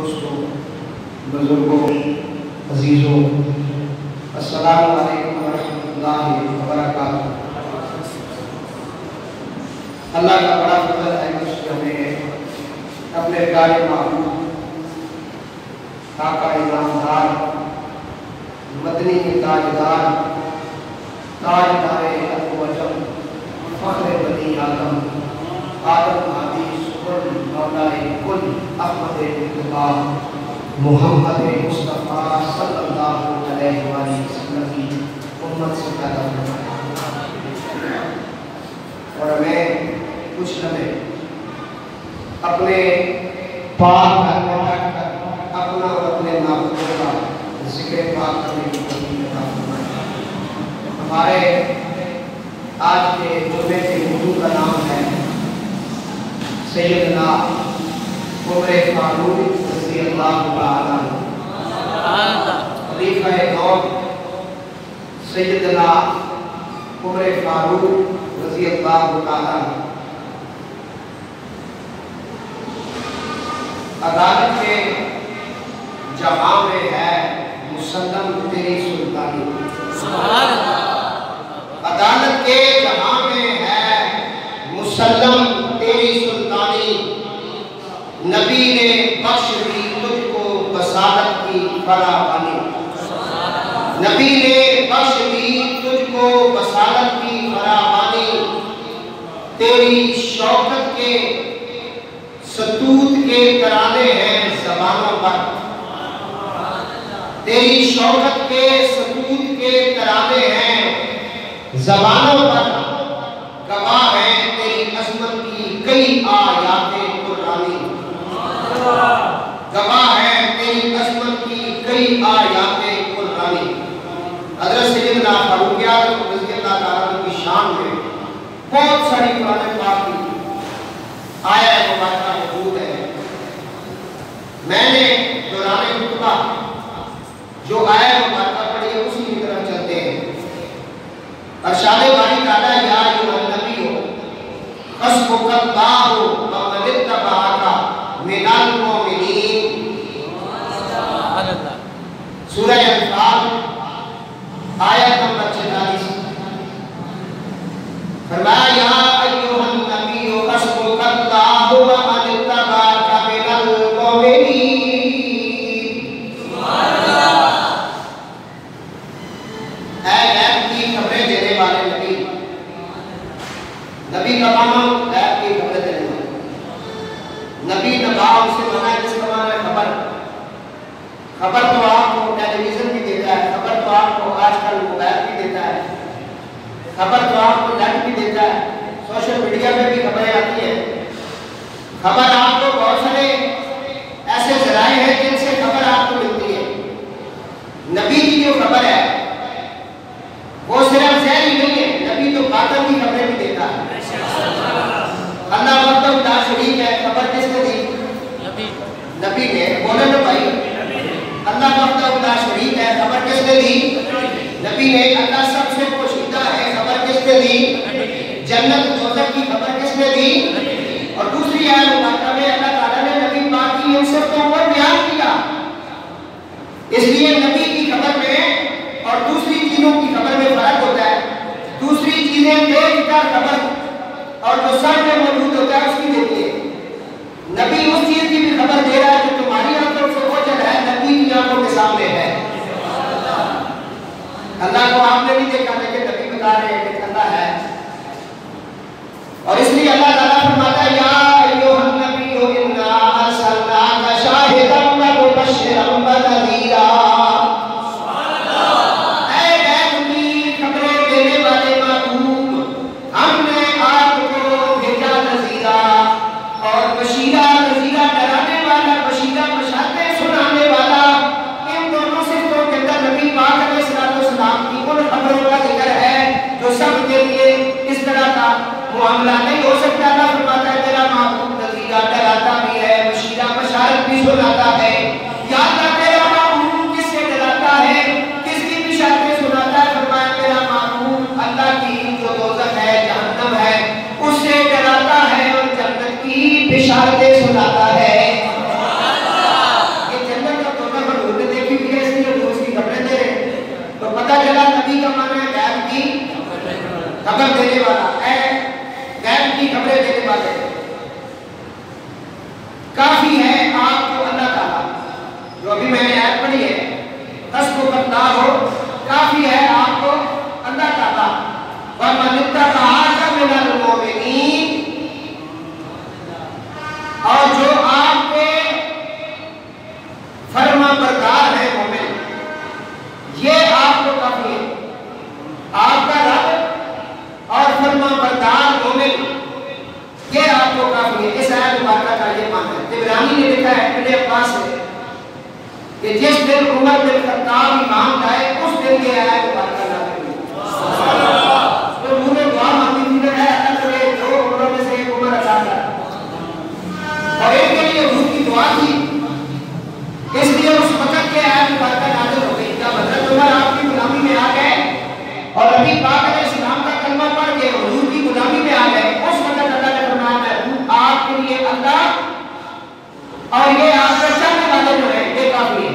دوستوں، بزرگوں، عزیزوں، السلام علیکم ورحمۃ اللہ وبرکاتہ۔ اللہ کا بڑا فضل ہے کہ اس نے ہمیں اپنے پیارے محبوب آقا انعامدار مدنی کے تاجدار تاجدار ابو وجم فخر بنی آدم آدم ہادی سبل مولائے کل احمد مصطفیٰ محمد مصطفیٰ صلی اللہ علیہ وآلہ وسلم کی امت سے پیدا فرمایا اور ہمیں کچھ لمحے اپنے پاک گھر میں بیٹھ کر اپنا اور اپنے محبوب کا ذکر پاک کرنے کی توفیق عطا فرمائے۔ ہمارے آج کے جمعے کے موضوع کا نام ہے سیدنا عمر فاروق رضی اللہ تعالیٰ عنہ، خلیفہ دور سیدنا عمر فاروق رضی اللہ تعالیٰ عنہ۔ عدالت کے جہاں میں ہے مسلم تیری سلطانی، عدالت کے جہاں میں ہے مسلم تیری سلطانی، نبی نے بخش دی تجھ کو بصارت کی فراوانی، نبی نے بخش دی تجھ کو بصارت کی فراوانی، تیری شوکت کے ستوت کے ترانے ہیں زبانوں پر، تیری شوکت کے ستوت کے ترانے ہیں زبانوں پر، گواہ ہیں تیری عظمت کی کئی آیات قرآنی، گواہ ہیں تیری عظمت کی کئی آیات قرآنی۔ حضرت سیدنا فاروق اعظم رضی اللہ تعالیٰ عنہ کی شان میں بہت ساری قرآن پاک کی آیت مبارکہ موجود ہے۔ میں نے دوران خطبہ جو آیت مبارکہ پڑھی ہے اسی کی طرف چلتے ہیں۔ ارشاد باری تعالیٰ یا ایھا النبی حسبک اللہ ومن اتبعک من المؤمنین، سورہ انفال آیت نمبر 46۔ فرمایا یا ایھا النبی حسبک اللہ ومن اتبعک من المؤمنین، اے غیب کی خبریں دینے والے نبی، نبی کا معنی غیب کی خبریں دینے والے، نبی نباؤ سے معنی ہے، جس کا معنی ہے خبر۔ خبر تو آپ کو ٹیلی ویژن بھی دیتا ہے، خبر تو آپ کو آج کل موبائل بھی دیتا ہے، خبر تو آپ کو نیٹ بھی دیتا ہے، سوشل میڈیا پہ بھی خبریں آتی ہیں۔ خبر آپ کو بہت سارے ایسے ذرائع ہیں جن سے خبر آپ کو ملتی ہے۔ نبی کی جو خبر ہے وہ صرف ظاہری نہیں ہے، نبی تو باطن کی خبریں بھی دیتا ہے۔ اللہ وحدہ لا شریک ہے، خبر کس نے دی؟ نبی نے۔ بولے نا بھائی، اللہ وحدہ لا شریک ہے، خبر کس نے دی؟ نبی نے۔ اللہ سب سے پوشیدہ ہے، خبر کس نے دی؟ جنت دوزخ کی خبر کس نے دی؟ اور دوسری آیت مبارکہ میں اللہ تعالیٰ نے نبی پاک کی ان سب کو بیان کیا۔ اس لیے نبی کی خبر میں اور دوسری چیزوں کی خبر میں فرق ہوتا ہے۔ دوسری چیزیں دیکھ کر خبر اور جو سر میں موجود ہوتا ہے اس کی دیتی ہے۔ نبی اس چیز کی بھی خبر دے رہا ہے جو تمہاری آنکھوں سے اوجھل ہے، نبی کی آنکھوں کے سامنے ہے۔ اللہ کو آپ نے بھی دیکھا لیکن نبی بتا رہے ہیں کہ اللہ ہے، اور اس لیے اللہ تعالیٰ فرماتا ہے یا ایھا النبی انا ارسلناک شاہدا ومبشرا ونذیرا، اے غیب کی خبریں دینے والے محبوب، ہم نے آپ کو بھیجا نذیرا اور بشیرا، نذیرا ڈرانے والا، بشیرا بشارتیں سنانے والا۔ ان دونوں صفتوں کے اندر نبی پاک علیہ السلام کی ان خبروں کا ذکر ہے جو سب کے لیے اس طرح کا معاملہ نہیں ہو سکتا۔ اللہ فرماتا ہے میرا محبوب نذیرہ ڈراتا بھی ہے، بشیرہ بشارت بھی سناتا ہے۔ یا اللہ تیرا محبوب کس سے ڈراتا ہے، کس کی بشارتیں سناتا ہے؟ فرمایا میرا محبوب اللہ کی جو دوزخ ہے، جہنم ہے، اس سے ڈراتا ہے اور جنت کی بشارتیں سناتا ہے۔ آپ کا رب اور فرما بردار مومن، یہ آپ کو کافی ہے۔ اس آیت مبارکہ کا یہ معنی ہے۔ طبرانی نے لکھا ہے ابن عباس سے کہ جس دن عمر بن خطاب ایمان لائے اس دن یہ آیت مبارکہ نازل ہوئی۔ تو انہوں نے دعا مانگی تھی کہ اے اللہ تیرے دو عمروں میں سے ایک عمر عطا کر، اور ایک کے لیے حضور کی دعا تھی، اس لیے اس وقت کے آیت مبارکہ نازل ہو گئی۔ جب حضرت عمر آپ کی غلامی میں آ گئے اور نبی پاک علیہ السلام کا کلمہ پڑھ کے حضور کی غلامی میں آ گئے، اس وقت اللہ نے فرمایا محبوب آپ کے لیے اللہ اور یہ آپ کے چاہنے والے جو ہیں یہ کافی ہے۔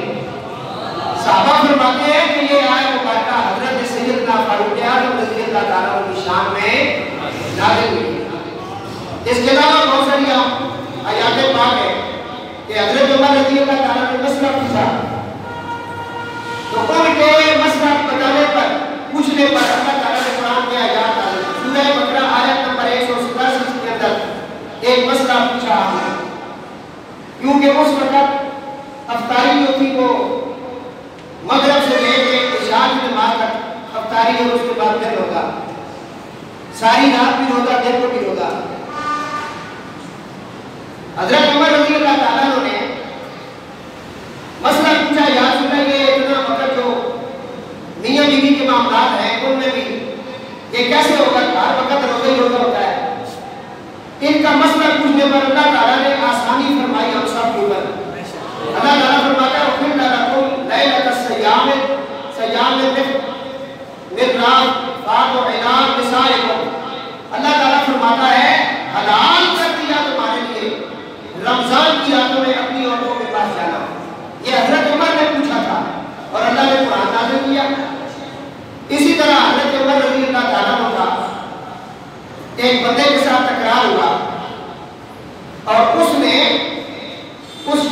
صحابہ فرماتے ہیں کہ یہ آیت مبارکہ حضرت سیدنا فاروق اعظم رضی اللہ تعالیٰ عنہ کی شان میں نازل ہوئی۔ اس کے علاوہ بہت ساری آیات پاک ہے کہ حضرت عمر رضی اللہ تعالیٰ نے مسئلہ پوچھا تو ان کے مسئلہ بتانے پر پوچھنے پر اللہ تعالیٰ نے قرآن کے آیات نازل کی۔ سورہ بقرہ آیت نمبر 187 کے اندر ایک مسئلہ پوچھا آپ نے، کیونکہ اس وقت افطاری جو تھی وہ مغرب سے لے کے عشاء کی نماز تک افطاری اور اس کے بعد پھر روزہ، ساری رات بھی روزہ دن کو بھی روزہ۔ حضرت عمر رضی اللہ تعالیٰ عنہ نے مسئلہ پوچھا، یا رسول اللہ یہ اتنا وقت جو میاں بیوی کے معاملات ہیں ان میں بھی یہ کیسے ہوگا؟ ہر وقت روزہ ہی روزہ ہوتا ہے۔ ان کا مسئلہ پوچھنے پر اللہ تعالیٰ نے آسانی فرمائی ہم سب کے اوپر۔ اللہ تعالیٰ فرماتا ہے وَقِلْ لَكُمْ لَيْلَةَ الصِّيَامِ مِنْ رَافَاتُ عِلَىٰ نِسَائِكُمْ۔ اللہ تعالیٰ فرماتا ہے حلال کر دیا تمہارے لیے رمضان کی راتوں میں اپنی عورتوں کے پاس جانا۔ یہ حضرت عمر نے پوچھا تھا اور اللہ نے قرآن نازل کیا۔ اسی طرح حضرت عمر رضی اللہ تعالیٰ عنہ کا ایک بندے کے ساتھ تکرار ہوا اور اس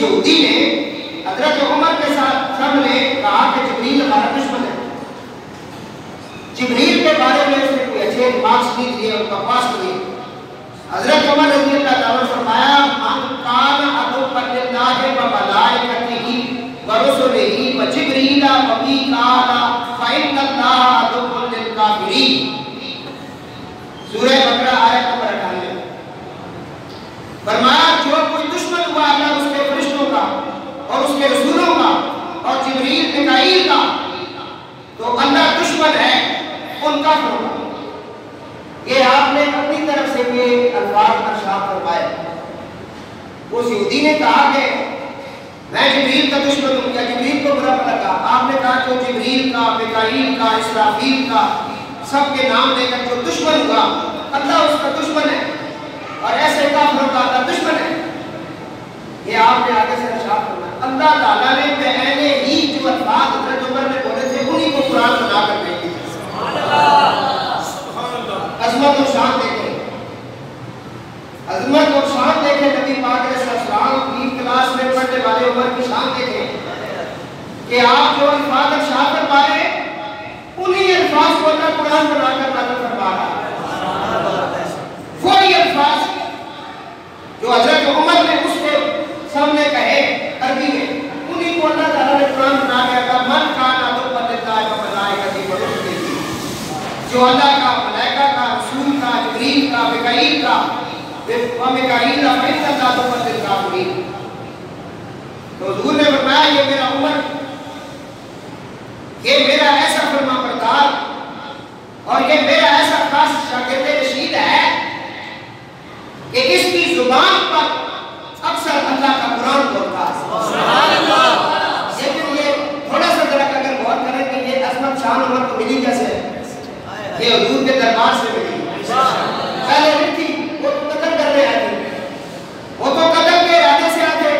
یہودی نے حضرت عمر کے ساتھ سب نے کہا کہ جبریل ہمارا دشمن ہے۔ جبریل کے بارے میں اس نے کوئی اچھے ریمارکس نہیں دیے اور بکواس کیے۔ حضرت عمر رضی اللہ تعالیٰ نے فرمایا من کان عدوا للہ وملائکتہ ورسلہ وجبریل ومیکائیل فإن اللہ عدو للکافرین۔ سورہ بقرہ آیت نمبر 98۔ فرمایا جو کوئی دشمن ہوا اللہ اس کے فرشتوں کا اور اس کے رسولوں کا اور جبریل میکائیل کا تو اللہ دشمن ہے ان کافروں کا۔ یہ آپ نے اپنی طرف سے یہ الفاظ ارشاد فرمائے۔ اس یہودی نے کہا کہ میں جبریل کا دشمن ہوں یا جبریل کو برا لگا۔ آپ نے کہا جو جبریل کا، میکائیل کا، اسرافیل کا سب کے نام لے کر جو دشمن ہوا اللہ اس کا دشمن ہے اور ایسے کافروں کا اللہ دشمن ہے۔ یہ آپ نے آگے سے ارشاد فرمایا۔ اللہ تعالیٰ نے پہلے ہی جو الفاظ حضرت عمر نے بولے تھے انہی کو قرآن بنا کر بھیج دیا۔ عظمت و شان دیکھیں، عظمت اور شان دیکھیں نبی پاک علیہ السلام کی کلاس میں پڑھنے والے عمر کی شان دیکھیں کہ آپ جو الفاظ ارشاد فرما رہے ہیں انہی الفاظ کو اللہ قرآن بنا کر نازل فرما رہا ہے۔ وہی الفاظ جو حضرت عمر نے اس کے سامنے کہے عربی میں انہی کو اللہ تعالیٰ نے قرآن بنا کے کہا من کان عدوا للہ وملائکتہ ورسلہ، جو اللہ کا، ملائکہ کا، رسول کا، جبریل کا، میکائیل کا ومیکائیل فإن اللہ عدو للکافرین۔ تو حضور نے فرمایا یہ میرا عمر، یہ میرا ایسا فرما بردار اور یہ میرا ایسا خاص شاگرد رشید ہے کہ اس کی زبان پر اکثر اللہ کا قرآن بولتا ہے۔ لیکن یہ تھوڑا سا ذرا اگر غور کریں کہ یہ عظمت شان عمر کو ملی کیسے ہے؟ یہ حضور کے دربار سے ملی۔ پہلے نہیں تھی، وہ تو قتل کرنے آئے تھے، وہ تو قتل کے ارادے سے آتے۔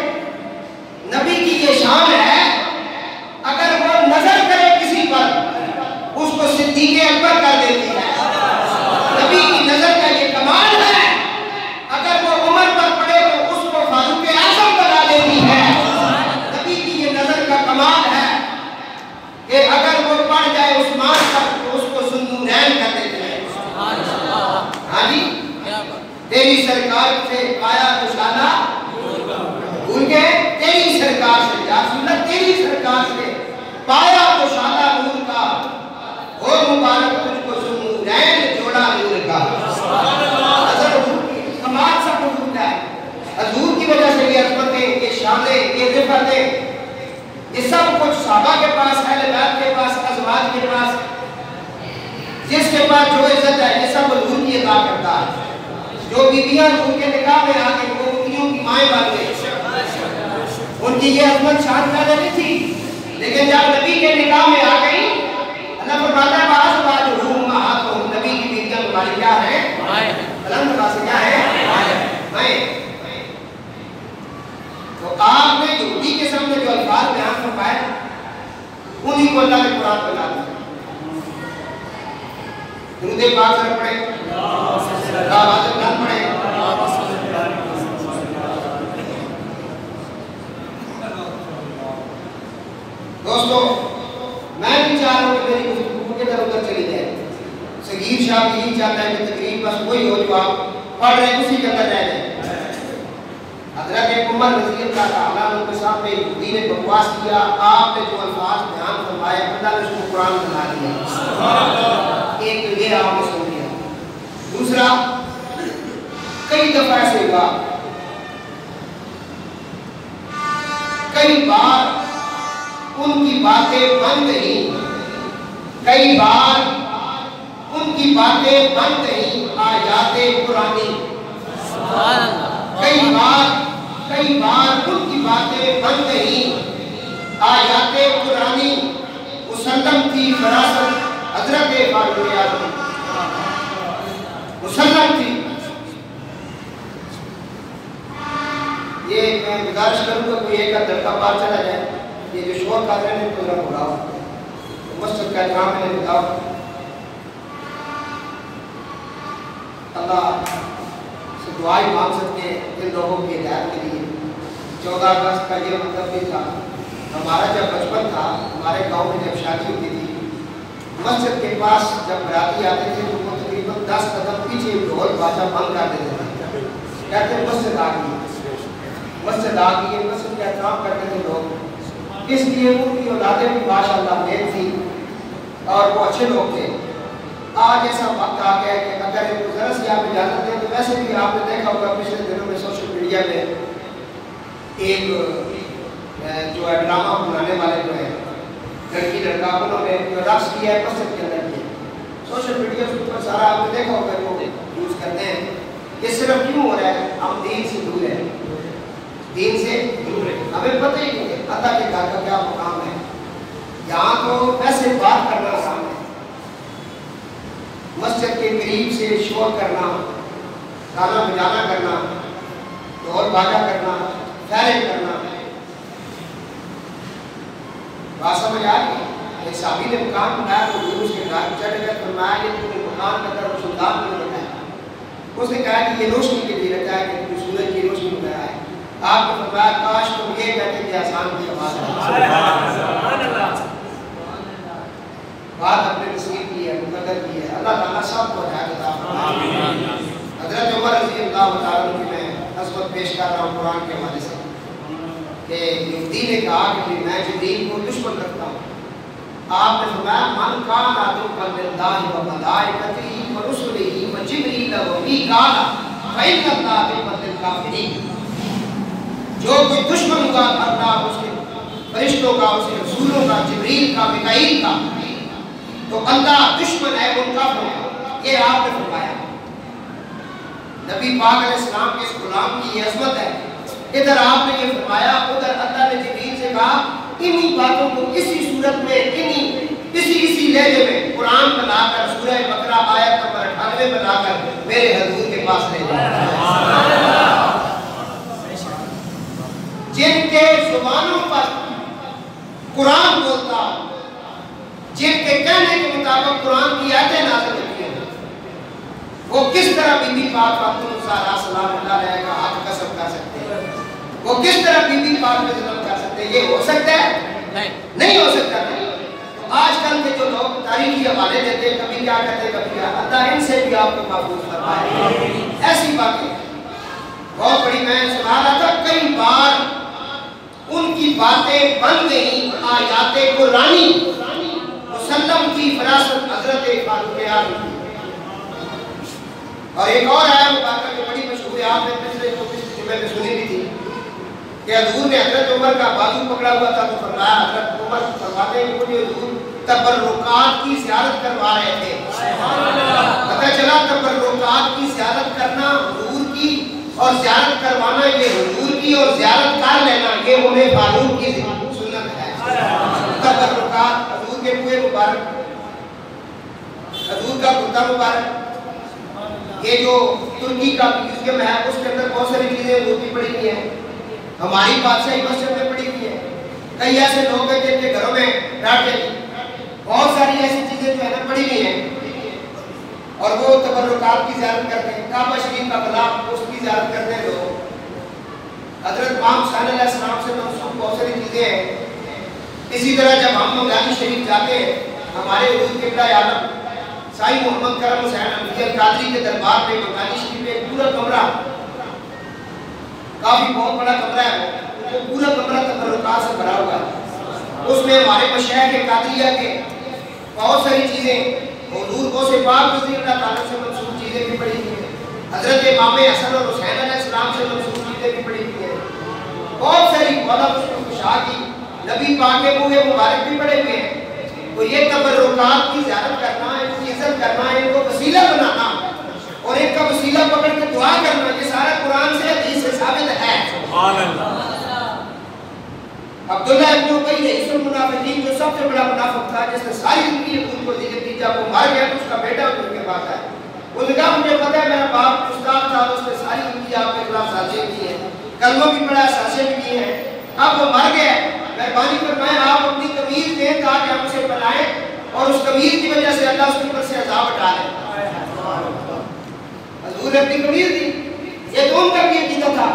نبی کی یہ شان ہے اگر وہ نظر کرے کسی پر اس کو صدیق اکبر کر دیتی ہے۔ نبی کی نظر کا یہ کمال ہے اگر وہ عمر پر پڑے تو اس کو فاروق اعظم بنا دیتی ہے۔ نبی کی یہ نظر کا کمال ہے کہ اگر وہ پڑ جائے عثمان پر تو اس کو ذوالنورین کر دیتے ہیں۔ ہاں جی، تیری سرکار سے پایا نشانہ بھول گئے، تیری سرکار سے یا رسول اللہ تیری سرکار سے پایا تو شادہ نور کا ہو مبارک تجھ کو حضور کی وجہ سے یہ عظمتیں، یہ شانیں، یہ رفعتیں، یہ سب کچھ صحابہ کے پاس، اہل بیت کے پاس، ازواج کے پاس، جس کے پاس جو عزت ہے یہ سب حضور کی عطا کرتا ہے۔ جو بیویاں حضور کے نکاح میں آ گئی وہ بیویوں کی مائیں بن گئی، ان کی یہ عظمت شان پیدا نہیں تھی، لیکن جب نبی کے نکاح میں آ گئی اللہ فرماتا ہے بعض بعض امہاتہم، نبی کی بیویاں تمہاری کیا ہیں؟ بلند آواز سے کیا ہے؟ مائیں۔ تو آپ نے یہودی کے سامنے جو الفاظ بیان فرمائے انہی کو اللہ نے قرآن بنا دیا۔ درود پاک سر پڑھیں، آواز بلند پڑھیں۔ دوستو میں بھی چاہ رہا ہوں کہ میری گفتگو کے در ادھر چلی جائے۔ صغیر شاہ بھی یہی چاہتا ہے کہ تقریب بس وہی ہو جو آپ پڑھ رہے ہیں اسی کے اندر رہ جائے۔ حضرت عمر رضی اللہ تعالیٰ عنہ کے سامنے یہودی نے بکواس کیا، آپ نے جو الفاظ بیان فرمائے اللہ نے اس کو قرآن بنا دیا۔ ایک تو یہ آپ نے سن لیا، دوسرا کئی دفعہ ایسے ہوا، کئی بار ان کی باتیں بن گئی، کئی بار ان کی باتیں بن گئی آیات قرآنی، کئی بار ان کی باتیں بن گئی آیات قرآنی، مسلم تھی فراست حضرت فاروق اعظم، مسلم تھی۔ یہ میں گزارش کروں گا کوئی ایک لڑکا باہر چلا جائے، یہ جو شور کر رہے ہیں تو ذرا بڑھاؤ، مسجد کا احترام میں بتاؤ۔ اللہ سے دعائیں مانگ سکتے ہیں ان لوگوں کی ہدایت کے لیے۔ 14 اگست کا یہ مطلب بھی تھا، ہمارا جب بچپن تھا ہمارے گاؤں میں جب شادی ہوتی تھی مسجد کے پاس جب براتی آتے تھے تو وہ تقریباً 10 قدم پیچھے ڈھول باجا بند کر دیتے تھے، کہتے ہیں مسجد آ گئی، مسجد آ گئی، مسجد کا احترام کرتے تھے لوگ، اس لیے ان کی اولادیں بھی ماشاءاللہ نیک تھی اور وہ اچھے لوگ تھے۔ آج ایسا وقت آ گیا کہ اگر ذرا سی آپ اجازت دیں تو ویسے بھی آپ نے دیکھا ہوگا پچھلے دنوں میں سوشل میڈیا میں ایک جو ہے ڈرامہ بنانے والے جو ہیں لڑکی لڑکا انہوں نے رقص کیا ہے مسجد کے اندر کیا، سوشل میڈیا کے اوپر سارا آپ نے دیکھا ہوگا جو یوز کرتے ہیں۔ یہ صرف کیوں ہو رہا ہے؟ ہم دین سے دور ہیں، دین سے دور ہے، ہمیں پتہ ہی نہیں ہے اللہ کے گھر کا کیا مقام ہے۔ یہاں تو ویسے بات کرنا آسان ہے، مسجد کے قریب سے شور کرنا، گانا بجانا کرنا، ڈھول باجا کرنا، فیرنگ کرنا، بات سمجھ آ گئی؟ ایک صحابی نے مکان بنایا تو حضور اس کے گھر چڑھ گئے، فرمایا یہ تم نے مکان کا در سلطان نے بنایا، اس نے کہا کہ یہ روشنی کے لیے رکھا ہے کہ تم سورج کی روشنی بنایا ہے۔ آپ نے فرمایا کاش تم یہ کہتے کہ آسان کی آواز ہے، بات اپنے نصیب کی ہے، مقدر کی ہے، اللہ تعالیٰ سب کو ہدایت عطا فرمائے۔ حضرت عمر رضی اللہ تعالیٰ عنہ کی میں عظمت پیش کر رہا ہوں قرآن کے حوالے سے کہ یہودی نے کہا کہ میں جبریل کو دشمن رکھتا ہوں، آپ نے فرمایا من کان عدوا للہ و ملائکتہ و رسلہ و جبریل و میکال فإن اللہ عدو للکافرین، جو کوئی دشمن ہوا اللہ اس کے فرشتوں کا، اس کے رسولوں کا، جبریل کا، میکائیل کا، تو اللہ دشمن ہے ان کافروں کا۔ یہ آپ نے فرمایا، نبی پاک علیہ السلام کے اس غلام کی یہ عظمت ہے۔ ادھر آپ نے یہ فرمایا، ادھر اللہ نے جبریل سے کہا انہی باتوں کو اسی صورت میں اسی لہجے میں قرآن میں لا کر سورہ بقرہ آیت نمبر 98 میں لا کر میرے حضور کے پاس لے جاؤ۔ جن کے زبانوں پر قرآن بولتا، جن کے کہنے کے مطابق قرآن کی آیتیں نازل ہوتی ہیں، وہ کس طرح بی بی پاک فاطمہ الزہرا سلام اللہ علیہ کا حق قسم کر سکتے ہیں؟ وہ کس طرح بی بی پاک میں ظلم کر سکتے ہیں؟ یہ ہو سکتا ہے؟ نہیں ہو سکتا۔ تو آج کل کے جو لوگ تاریخی حوالے دیتے ہیں، کبھی کیا کہتے ہیں کبھی کیا، اللہ ان سے بھی آپ کو محفوظ فرمائے۔ ایسی باتیں بہت بڑی میں سنا رہا تھا، کئی بار ان کی باتیں بن گئی آیات قرآنی، مسلم کی فراست حضرت فاروق اعظم۔ اور ایک اور آیت مبارکہ جو بڑی مشہور ہے، آپ نے پچھلے جمعے میں سنی کہ حضور نے حضرت عمر کا بازو پکڑا ہوا تھا تو فرمایا حضرت عمر فرماتے ہیں کہ مجھے حضور تبرکات کی زیارت کروا رہے تھے. پتہ چلا تبرکات کی زیارت کرنا حضور کی اور زیارت کروانا یہ حضور کی اور زیارت کر لینا یہ انہیں فاروق کی سنت ہے. تبرکات حضور کے منہ مبارک حضور کا کرتا مبارک یہ جو ترکی کا میوزیم ہے اس کے اندر بہت ساری چیزیں حضور کی پڑی ہوئی ہیں. ہماری بادشاہی مسجد میں پڑی ہوئی ہے. کئی ایسے لوگ ہیں جن کے گھروں میں بیٹھتے ہیں بہت ساری ایسی چیزیں جو ہے نا پڑی ہوئی ہیں اور وہ تبرکات کی زیارت کرتے ہیں. کعبہ شریف کا غلاف اس کی زیارت کرتے ہیں لوگ. حضرت امام حسین علیہ السلام سے منسوب بہت ساری چیزیں ہیں. اسی طرح جب ہم مملانی شریف جاتے ہیں ہمارے حضور قبلہ عالم سائی محمد کرم حسین احمدی القادری کے دربار میں مملانی شریف میں ایک پورا کمرہ کافی بہت بڑا کمرہ ہے وہ پورا کمرہ تبرکات سے بھرا ہوا ہے. اس میں ہمارے مشائخ قادریہ کے بہت ساری چیزیں حضور کو سے پاک رضی اللہ تعالیٰ سے منسوب چیزیں بھی پڑی ہوئی ہیں. حضرت امام حسن اور حسین علیہ السلام سے منسوب چیزیں بھی پڑی ہوئی ہیں. بہت ساری مولا شاہ کی نبی پاک کے منہ مبارک بھی پڑے ہوئے ہیں. تو یہ تبرکات کی زیارت کرنا ان کی عزت کرنا ان کو وسیلہ بنانا اور ان کا وسیلہ پکڑ کے دعا کرنا یہ سارا قرآن سے حدیث سے ثابت ہے. سبحان اللہ. عبداللہ ابن ابی رئیس المنافقین جو سب سے بڑا منافق تھا جس نے ساری زندگی حضور کو ذکر کی جب وہ مر گیا تو اس کا بیٹا حضور کے پاس آیا. وہ نے کہا مجھے پتہ ہے میرا باپ استاد تھا اس نے ساری زندگی آپ کے خلاف سازشیں کی ہیں کلمہ بھی پڑھا سازشیں بھی کی ہیں. اب وہ مر گیا مہربانی فرمائیں آپ اپنی قمیض دیں تاکہ ہم اسے بنائیں اور اس قمیض کی وجہ سے اللہ اس کے اوپر سے عذاب ہٹا لے. حضور نے اپنی قمیض دی. یہ تو ان کا بھی عقیدہ تھا.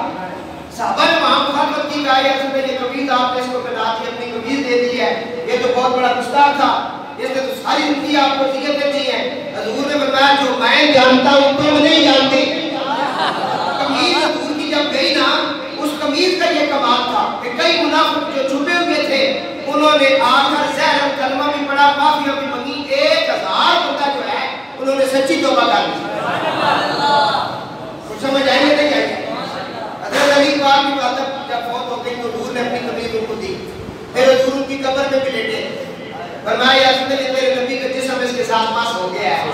صحابہ نے وہاں مخالفت کی کہا یا یہ قمیض آپ نے اس کو بنا دی اپنی قمیض دے دی ہے یہ تو بہت بڑا گستاخ تھا اس نے تو ساری زندگی آپ کو اذیتیں دی ہیں. حضور نے فرمایا جو میں جانتا ہوں تم نہیں جانتے. قمیض حضور کی جب گئی نا اس قمیض کا یہ کمال تھا کہ کئی منافق جو چھپے ہوئے تھے انہوں نے آ کر زہر کلمہ بھی پڑھا معافی بھی مانگی. 1000 بندہ جو ہے انہوں نے سچی توبہ کر لی. کچھ سمجھ آئی نہیں آئی. حضرت علی پاک کی بات جب فوت ہو گئی تو حضور نے اپنی قمیض ان کو دی. پھر حضور ان کی قبر میں بھی لیٹے فرمایا یا رسول اللہ تیرے نبی کا جسم اس کے ساتھ مس ہو گیا ہے.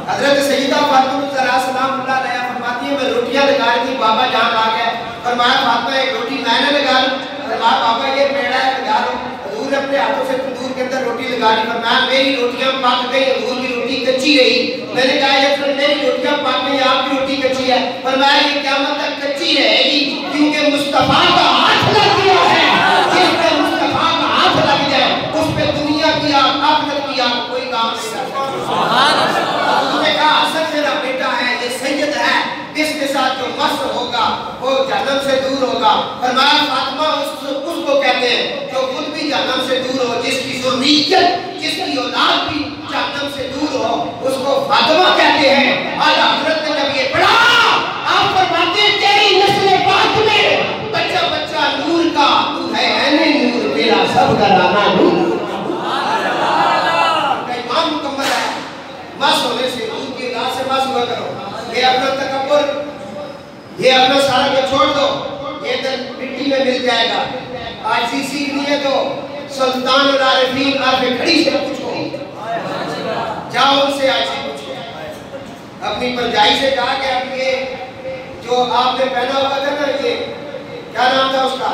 حضرت سیدہ فاطمہ الزہرا سلام اللہ علیہا فرماتی ہے میں روٹیاں لگا رہی تھی بابا جان آ گیا فرمایا فاطمہ ایک روٹی میں نے لگا لوں. فرمایا بابا یہ پیڑا ہے لگا لو. حضور نے اپنے ہاتھوں سے تندور کے اندر روٹی لگا لی. فرمایا میری روٹیاں پک گئی حضور کی روٹی کچی رہی. میں نے کہا یا رسول میری روٹیاں پک گئی آپ کی روٹی کچی ہے. فرمایا یہ قیامت تک کچی رہے گی کیونکہ مصطفیٰ کا ہاتھ لگ گیا ہے. جس پہ مصطفیٰ کا ہاتھ لگ جائے اس پہ دنیا کی آگ آخرت کی آگ کوئی کام نہیں کر سکتا. حضور نے کہا حسن میرا بیٹا ہے یہ سید ہے اس کے ساتھ جو مست ہوگا وہ جہنم سے دور ہوگا. فرمایا فاطمہ اس کو کہتے ہیں جو خود بھی جہنم سے دور ہو جس کی ذریت جس کی اولاد بھی جہنم سے دور ہو اس کو فاطمہ کہتے ہیں. اور حضرت نے جب یہ پڑھا آپ فرماتے ہیں تیری نسل پاک میں بچہ بچہ نور کا تو ہے عین نور تیرا سب گھرانہ نور. امام مکمل ہے مس ہونے سے نور کی اولاد سے مس ہوا کرو. یہ اپنا تکبر یہ اپنا سارا کو چھوڑ دو یہ دل مٹی میں مل جائے گا. عاجزی سیکھنی ہے تو سلطان العارفین عارف کھڑی سے پوچھو جاؤ ان سے عاجزی پوچھو. اپنی پرجائی سے کہا کہ اب یہ جو آپ نے پہنا ہوا تھا نا یہ کیا نام تھا اس کا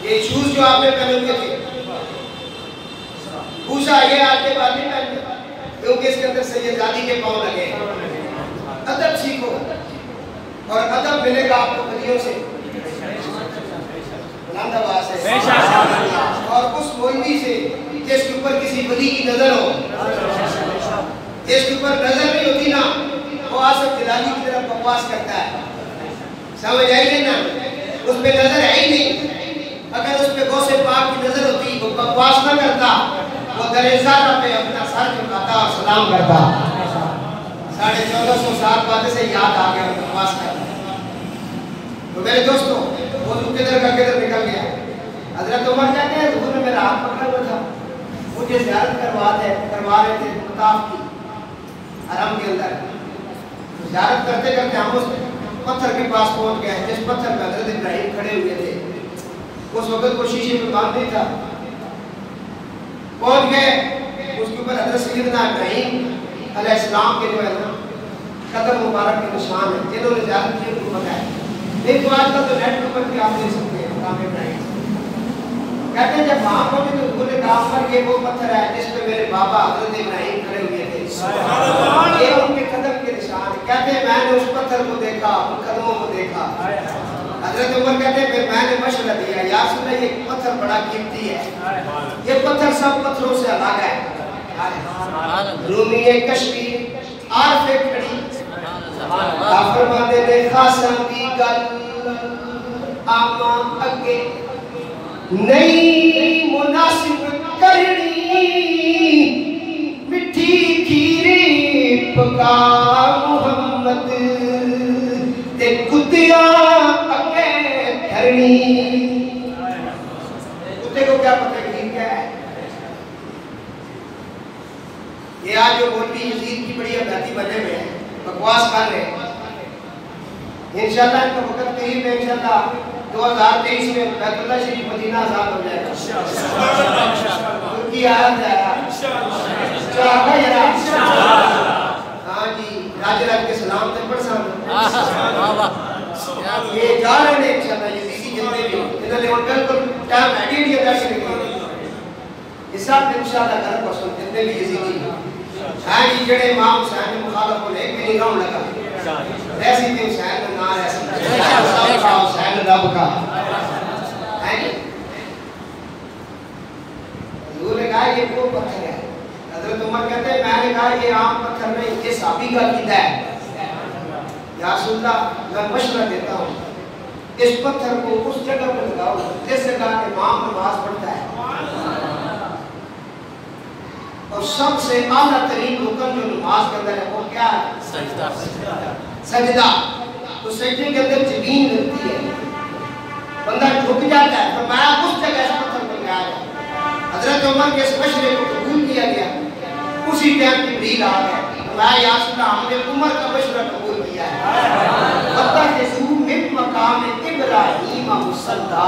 یہ شوز جو آپ نے پہنے ہوئے تھے پوچھا یہ آپ کے بعد نہیں پہنتے کیونکہ اس کے اندر سیدزادی کے پاؤں لگے ہیں. ادب سیکھو اور ادب ملے گا آپ کو بدیوں سے بلند آواز سے اور اس مولوی سے جس کے اوپر کسی ولی کی نظر ہو جس کے اوپر نظر نہیں ہوتی نا وہ آصف جلالی کی طرف بکواس کرتا ہے. سمجھ آئی نہیں نا اس پہ نظر ہے ہی نہیں. اگر اس پہ غوث پاک کی نظر ہوتی وہ بکواس نہ کرتا وہ درزادہ پہ اپنا سر جھکاتا اور سلام کرتا. 1450 سال بعد سے یاد آ گیا بکواس کرتا. تو میرے دوستوں وہ کدھر کا کدھر نکل گیا. حضرت عمر کہتے ہیں حضور نے میرا ہاتھ پکڑا ہوا تھا مجھے زیارت کروا رہے تھے مطاف کی حرم کے اندر. زیارت کرتے کرتے ہم اس پتھر کے پاس پہنچ گئے جس پتھر پہ حضرت ابراہیم کھڑے کھڑے ہوئے تھے. اس وقت وہ شیشے میں بند نہیں تھا. پہنچ گئے اس کے اوپر حضرت سیدنا ابراہیم علیہ السلام کے جو ہے نا قدم مبارک کے نشان ہیں جنہوں نے زیادہ کی ان کو پتہ ہے. نہیں تو آج کل تو نیٹ پر بھی آپ دے سکتے ہیں مقام ابراہیم. کہتے ہیں جب وہاں پہنچے تو حضور نے کہا پر یہ وہ پتھر ہے جس پہ میرے بابا حضرت ابراہیم کھڑے ہوئے تھے. یہ ان کے قدم کے نشان ہے. کہتے ہیں میں نے اس پتھر کو دیکھا, ان قدموں کو دیکھا. حضرت عمر کہتے ہیں پھر میں نے مشورہ دیا یا رسول اللہ یہ پتھر بڑا قیمتی ہے, یہ پتھر سب پتھروں سے الگ ہے. رومی کشمیر عارف کھڑی فرماتے نے خاصاں دی گل آما اگے نہیں مناسب کرنی, مٹھی کھیری پکا محمد تے کتیاں اگے دھرنی. کتے کو کیا پتہ کھیر کیا ہے؟ یہ آج جو مولوی یزید کی بڑی ابیاتی بنے ہوئے ہیں, بکواس کر رہے ہیں. انشاءاللہ ان کا وقت قریب ہے, انشاءاللہ 2023 میں بیت اللہ شریف مدینہ آزاد ہو جائے گا. ترکی آیت ہے چاہتا یرا. ہاں جی راج راج کے سلام تے پڑھ سامنے یہ جا رہے ہیں انشاءاللہ یزیدی جتنے بھی انہوں نے ان بالکل ٹائم ایڈیٹ ادا کریں یہ سب انشاءاللہ گھر پسند جتنے بھی یزیدی ہاں جی جڑے امام حسین نے مخالف کو لے کے نہیں راؤں لگا ایسی بھی حسین کا نام ایسی حسین رب کا ہے جی. حضور نے کہا یہ وہ پتھر ہے. حضرت عمر کہتے ہیں میں نے کہا یہ عام پتھر نہیں, یہ صحابی کا عقیدہ ہے. یا رسول اللہ میں مشورہ دیتا ہوں اس پتھر کو اس جگہ پر لگاؤ جس جگہ امام نماز پڑھتا ہے, اور سب سے اعلیٰ ترین رکن جو نماز کے اندر ہے وہ کیا ہے؟ سجدہ. سجدہ. تو سجدے کے اندر جبین لگتی ہے, بندہ جھک جاتا ہے. فرمایا اس جگہ اس پتھر پر لگایا جائے. حضرت عمر کے اس مشورے کو قبول کیا گیا. اسی ٹائم جبریل آ گیا. فرمایا یا رسول اللہ ہم نے عمر کا مشورہ قبول کیا ہے. وَتَّخِذُوا مِن مَّقَامِ إِبْرَاهِيمَ مُصَلًّى.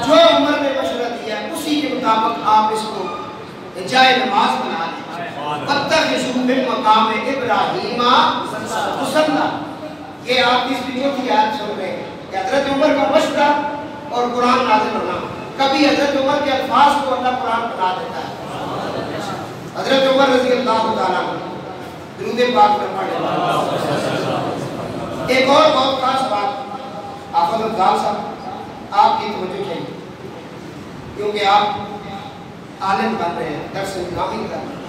جو عمر نے مشورہ دیا ہے اسی کے مطابق آپ اس کو جائے نماز بنا لیں. وَاتَّخِذُوا مِن مَّقَامِ إِبْرَاهِيمَ مُصَلًّى. یہ آپ اس ویڈیو کی آیت سن رہے ہیں کہ حضرت عمر کا مشورہ اور قرآن نازل ہونا. کبھی حضرت عمر کے الفاظ کو اللہ قرآن بنا دیتا ہے. حضرت عمر رضی اللہ تعالیٰ درود پاک پر پڑھیں. ایک اور بہت خاص بات حافظ افضال صاحب آپ کی توجہ چاہیے کیونکہ آپ عالم بن رہے ہیں, درس نظامی کر رہے ہیں,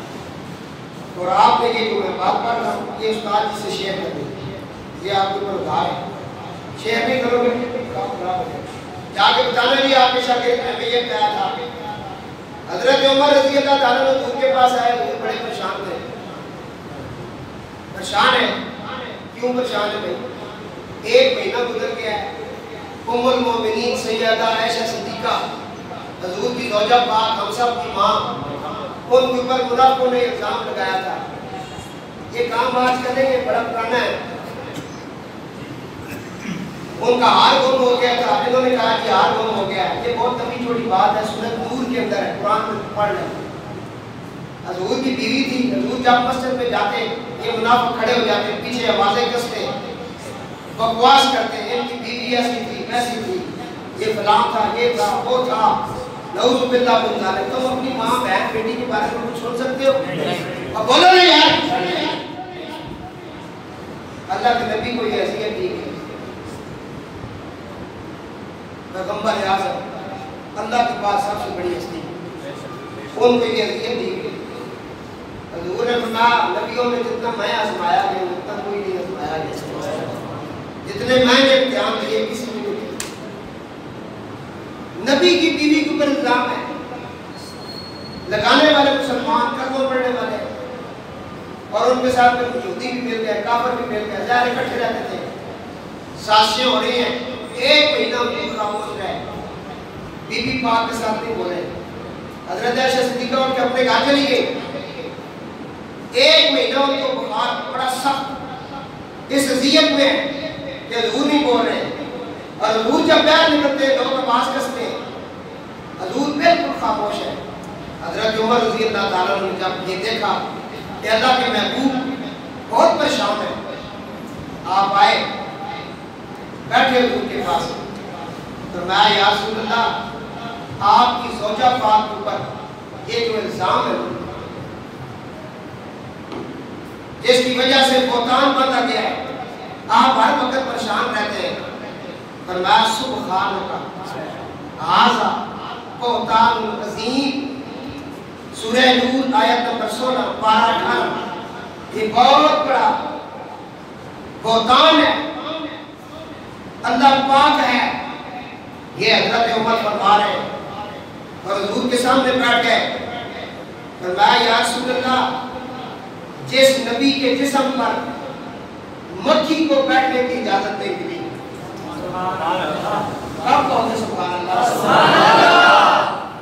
اور آپ نے یہ جو میں بات پڑھ رہا ہوں یہ استاد جی سے شیئر کر دیں. یہ آپ کے اوپر ادھار ہے, شیئر نہیں کرو گے کام خراب ہو جائے. جا کے بتانا نہیں آپ کے شاگرد میں یہ کہا تھا. حضرت عمر رضی اللہ تعالیٰ نے حضور کے پاس آئے, وہ بڑے پریشان تھے. پریشان ہے کیوں پریشان ہے بھائی؟ ایک مہینہ گزر گیا ہے. ام المومنین سیدہ عائشہ صدیقہ حضور کی زوجہ پاک ہم سب کی ماں, ان کے اوپر منافقوں نے الزام لگایا تھا. یہ کام آج کریں گے بڑا پرانا ہے. ان کا ہار گم ہو گیا تھا. انہوں نے کہا کہ ہار گم ہو گیا ہے. یہ بہت لمبی چھوٹی بات ہے, سورۃ نور کے اندر ہے, قرآن میں پڑھ لیں. حضور کی بیوی تھی. حضور جب مسجد میں جاتے یہ منافق کھڑے ہو جاتے, پیچھے آوازیں کستے, بکواس کرتے. ان کی بیوی ایسی تھی ویسی تھی, یہ فلاں تھا, یہ تھا, وہ تھا. نعوذ باللہ من ذالک. تم اپنی ماں بہن بیٹی کے بارے میں کچھ سن سکتے ہو؟ اب بولو نا یار. اللہ کے نبی کو یہ حیثیت دی گئی. پیغمبر اعظم اللہ کے پاس سب سے بڑی ہستی, ان کو یہ حیثیت دی گئی. حضور نے فرمایا نبیوں میں جتنا میں آزمایا گیا اتنا کوئی نہیں آزمایا گیا. جتنے میں نے امتحان دیے کسی نے نہیں. نبی کی بیوی کے اوپر الزام ہے. لگانے والے مسلمان, قدموں پڑھنے والے, اور ان کے ساتھ میں یہودی بھی مل گئے, کافر بھی مل گئے, ظاہر اکٹھے رہتے تھے. سازشیں ہو رہی ہیں. ایک مہینہ ان خاموش رہے, بی بی پاک کے ساتھ نہیں بولے. حضرت عائشہ صدیقہ ان کے اپنے گھر چلی گئی. ایک مہینہ ان کو بخار بڑا سخت, اس اذیت میں کہ حضور نہیں بول رہے, اور حضور جب باہر نکلتے ہیں لوگ آواز کستے ہیں، حضور بالکل خاموش ہے۔ حضرت عمر رضی اللہ تعالیٰ نے جب یہ دیکھا کہ اللہ کے محبوب بہت پریشان ہے، آپ آئے بیٹھے حضور کے پاس، فرمایا یا رسول اللہ آپ کی زوجہ پاک کے اوپر یہ جو الزام ہے جس کی وجہ سے بہتان باندھا گیا ہے، آپ ہر وقت پریشان رہتے ہیں، فرمایا سبحان کا ھذا بہتان عظیم، سورہ نور آیت نمبر 16 پارہ 18، یہ بہت بڑا بہتان ہے، اللہ پاک ہے۔ یہ حضرت عمر فرما رہے ہیں اور حضور کے سامنے بیٹھ گئے، فرمایا یا رسول اللہ جس نبی کے جسم پر مکھی کو بیٹھنے کی اجازت نہیں ملی، اب کہو گے سبحان اللہ۔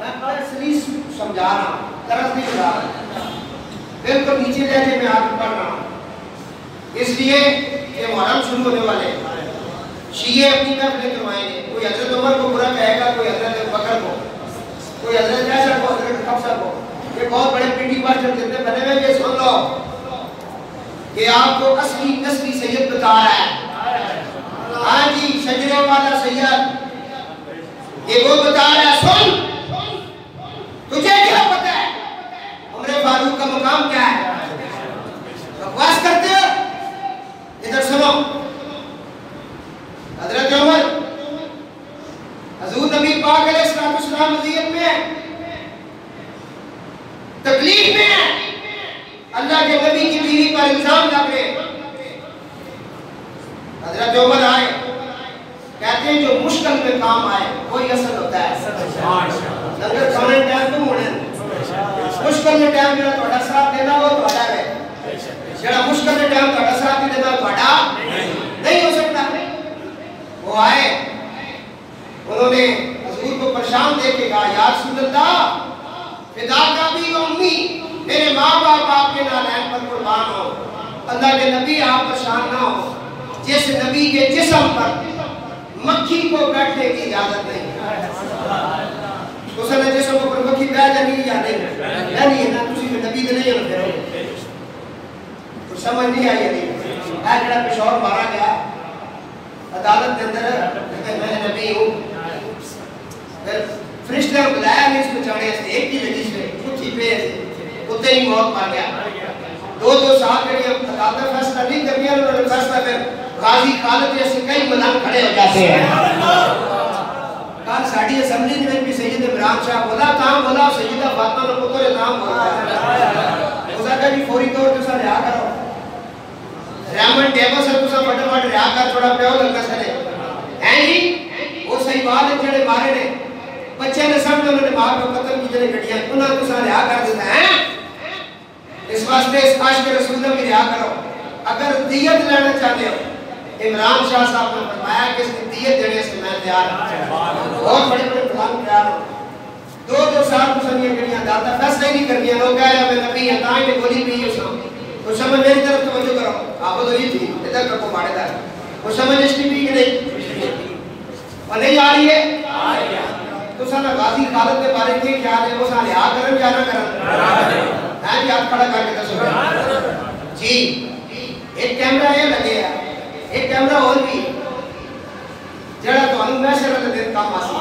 میں بڑے سلیس سمجھا رہا ہوں، طرز نہیں بتا رہا، بالکل نیچے لہجے میں آگے پڑھ رہا ہوں، اس لیے کہ محرم شروع ہونے والے شیعہ اپنی محفلیں کروائیں گے، کوئی حضرت عمر کو برا کہے گا، کوئی حضرت بکر کو، کوئی حضرت عائشہ کو، حضرت حفصہ کو، یہ بہت بڑے پینٹی پاسٹر جتنے بنے ہوئے یہ سن لو کہ آپ کو اصلی نسلی سید بتا رہا ہے، ہاں جی شجرے والا سید یہ وہ بتا رہا ہے، سن تجھے کیا پتہ ہے عمر فاروق کا مقام کیا ہے، بکواس کرتے ہو، ادھر سنو۔ حضرت عمر حضور نبی پاک علیہ السلام وضعیت میں ہے، تکلیف میں ہے، اللہ کے نبی کی بیوی پر الزام لگ رہے، حضرت عمر آئے، کہتے ہیں جو مشکل میں کام آئے وہی اصل ہوتا ہے، لنگر کھانے ٹائم تو ہونے مشکل میں ٹائم میرا تھوڑا ساتھ دینا وہ تھوڑا ہے، جڑا مشکل میں ٹائم تھوڑا ساتھ دینا تھوڑا نہیں ہو سکتا۔ وہ آئے، انہوں نے حضور کو پریشان دیکھ کے کہا یا رسول اللہ فداک ابی و امی، میرے ماں باپ آپ کے نالین پر قربان ہو، اللہ کے نبی آپ پریشان نہ ہو، جس نبی کے جسم پر مکھی کو بیٹھنے کی اجازت نہیں، اس نے جسم پر مکھی بیٹھ جانی یا نہیں، نہیں ہے نا، تسی میں نبی تو نہیں ہے، کچھ سمجھ نہیں آئی نہیں، ہے جڑا پشور مارا گیا عدالت کے اندر میں نبی ہوں، پھر فرشتے نے بلایا نہیں اس میں چڑھے سے ایک کی لگی سے کچھ ہی پہ اتنے ہی موت پا گیا، دو سال کے لیے عدالت فیصلہ نہیں کرنی، انہوں نے فیصلہ پھر غازی خالد جیسے کئی ملان کھڑے ہو جاتے ہیں۔ کل ساڑھی اسمبلی میں بھی سید عمران شاہ بولا تاں بولا سیدہ فاطمہ نے پتر تاں بولا اسا کہ جی فوری طور پہ سا رہا کرو، ریمن ٹیبل سے تو سب بڑا بڑا رہا کر چھوڑا پیو لگا سرے ہیں جی، وہ صحیح بات ہے جڑے مارے نے بچے نے سمجھے انہوں نے ماں کو قتل کی جڑے گھڑیاں انہوں کو سا رہا کر دیتا ہے، اس واسطے اس عاشق رسول اللہ بھی رہا کرو، اگر دیت لینا چاہتے ہو عمران شاہ صاحب نے فرمایا کہ اس کی دیت دینے سے میں تیار ہوں، بہت بڑے بڑے پلان تیار ہوں، دو سال مسلمیاں گھڑیاں داتا فیصلہ ہی نہیں کرنی ہے، لوگ کہہ رہے ہیں میں نبی ہے تائیں نے گولی بھی اس میں وہ سمجھ میری طرف توجہ کرو، آپ تو یہ تھی ادھر کرو مارے دار وہ سمجھ اس کی بھی کہ نہیں اور نہیں آ رہی ہے، تو سانا غازی خالد کے بارے کے خیال ہے وہ سانا لحا کرن یا نہ کرن ہے جی، آپ کھڑا کر کے دسو جی، ایک کیمرہ یہ لگے ہے، ایک کیمرہ اور بھی جڑا تو انہوں میں سے رہتے دن کام آسی